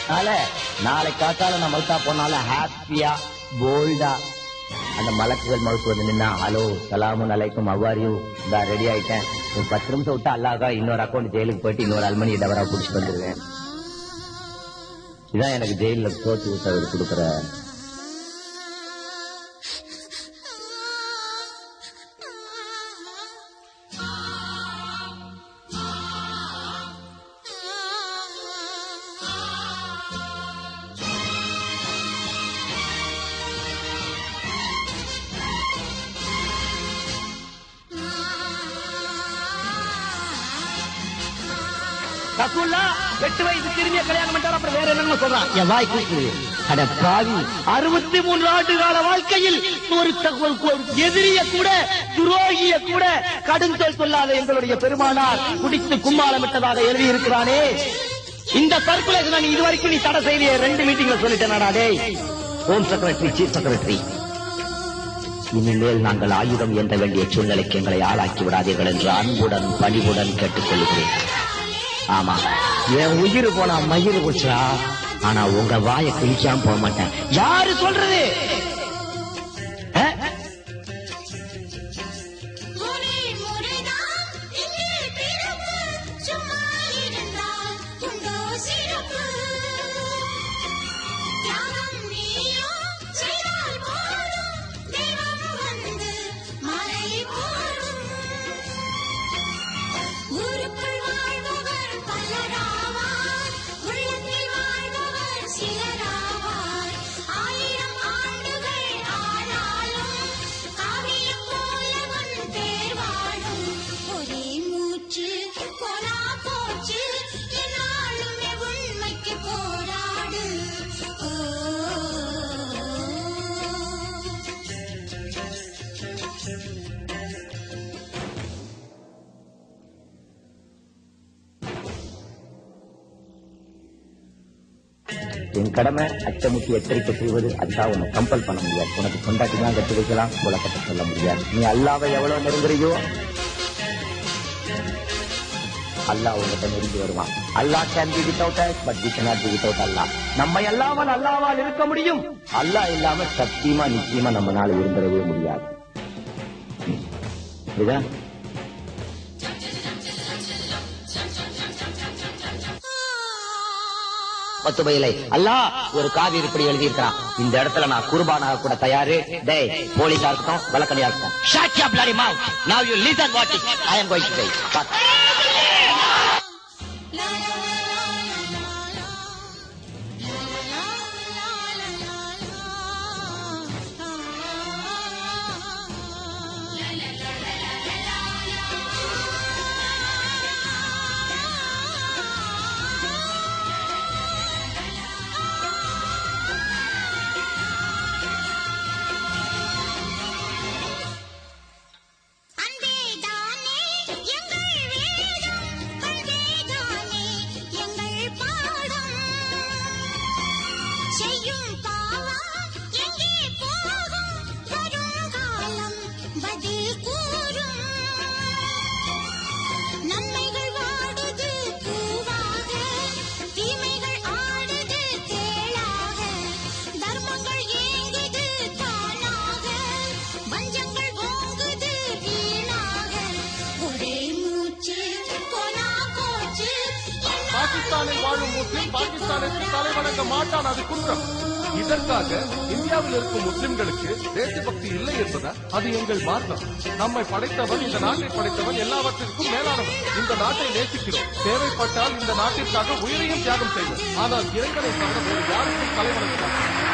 நாளை காத்தால நான் மல்தா போனாலும் ஹாப்பியா போல்டா அந்த மலக்குகள் மவுத்து வந்து நின்னா ஹலோ சலாமுன் அலைக்கும் அவ்வாரியூ நான் ரெடி ஆயிட்டேன். ஒரு 10 நிமிஷம் விட்டு அல்லாஹ் இன்னொரு அக்கௌண்ட் ஜெயிலுக்கு போயிட்டு இன்னொரு அல்மணி டவரா புடிச்சு வந்துருவேன். இதான் எனக்கு ஜெயில தோத்து விட்டு கொடுக்குற ரசூல்லா 8 வயசு திரும்பிய கல்யாணம் பண்ணிட்டார். அப்புறம் வேற என்னன்னு சொல்றான் என் வாய் கூட்டு. அட பாவி, 63 ஆண்டு கால வாழ்க்கையில் ஒரு எதிரிய கூட துரோகிய கூட கடும் சொல் சொல்லாத எங்களுடைய பெருமானார் குடித்து கும்மாளமிட்டதாக எழுதி இருக்கிறானே. இந்த சர்க்குலேஷன் இதுவரைக்கும் நீ தடை செய்திய 2 மீட்டிங்ல சொல்லிட்டேனாடா டேய். ஹோம் செக்ரட்டரி, சீஃப் செக்ரட்டரி, இனிமேல் நாங்கள் ஆயுதம் என்ற வேண்டிய சூழ்நிலைக்கு எங்களை ஆளாக்கி விடாதீர்கள் என்று அன்புடன் பணிவுடன் கேட்டுக் கொள்கிறேன். ஆமா, என் உயிர் போனா மயிறு போச்சா, ஆனா உங்க வாயை கிழிக்காம போக மாட்டேன். யாரு சொல்றது? என் கடமை அச்சமுத்தி எச்சரிக்கை செய்வது. அதுதான் உன்னை கம்பல் பண்ண முடியாது. உனக்கு கொண்டாட்டி தான் கட்டி வைக்கலாம், உலகத்தை சொல்ல முடியாது. நீ அல்லாவை எவ்வளவு நெருங்குறியோ அல்லாஹ் உங்ககிட்ட நெருங்கி வருவான். Allah can be without us but we cannot be without Allah. நம்ம அல்லாமல் அல்லாவால் இருக்க முடியும். அல்லாஹ் இல்லாம சத்தியமா நிச்சயமா நம்மளால இருந்துடவே முடியாது. இதுதான் பத்துபையிலை அல்லாஹ் ஒரு காவி இப்படி எழுதியிருக்கிறான். இந்த இடத்துல நான் குர்பானாக கூட தயாரு. டேய், போலீஸா இருக்கட்டும், வழக்கடியா இருக்கட்டும், shut your bloody mouth. Now you listen what I am going to say. பாகிஸ்தானில் வாழும் முஸ்லிம் பாகிஸ்தானுக்கு தலைவணங்க மாட்டான், அது குற்றம். இதற்காக இந்தியாவில் இருக்கும் முஸ்லிம்களுக்கு தேசபக்தி இல்லை என்பதா? அது எங்கள் மார்க்கம். நம்மை படைத்தவன், இந்த நாட்டை படைத்தவன் எல்லாவற்றிற்கும் மேலானவன். இந்த நாட்டை நேசிக்கிறோம். தேவைப்பட்டால் இந்த நாட்டிற்காக உயிரையும் தியாகம் செய்வோம். ஆனால் இறைவனை தவிர வேறு யாருக்கும் தலைவணங்க மாட்டோம்.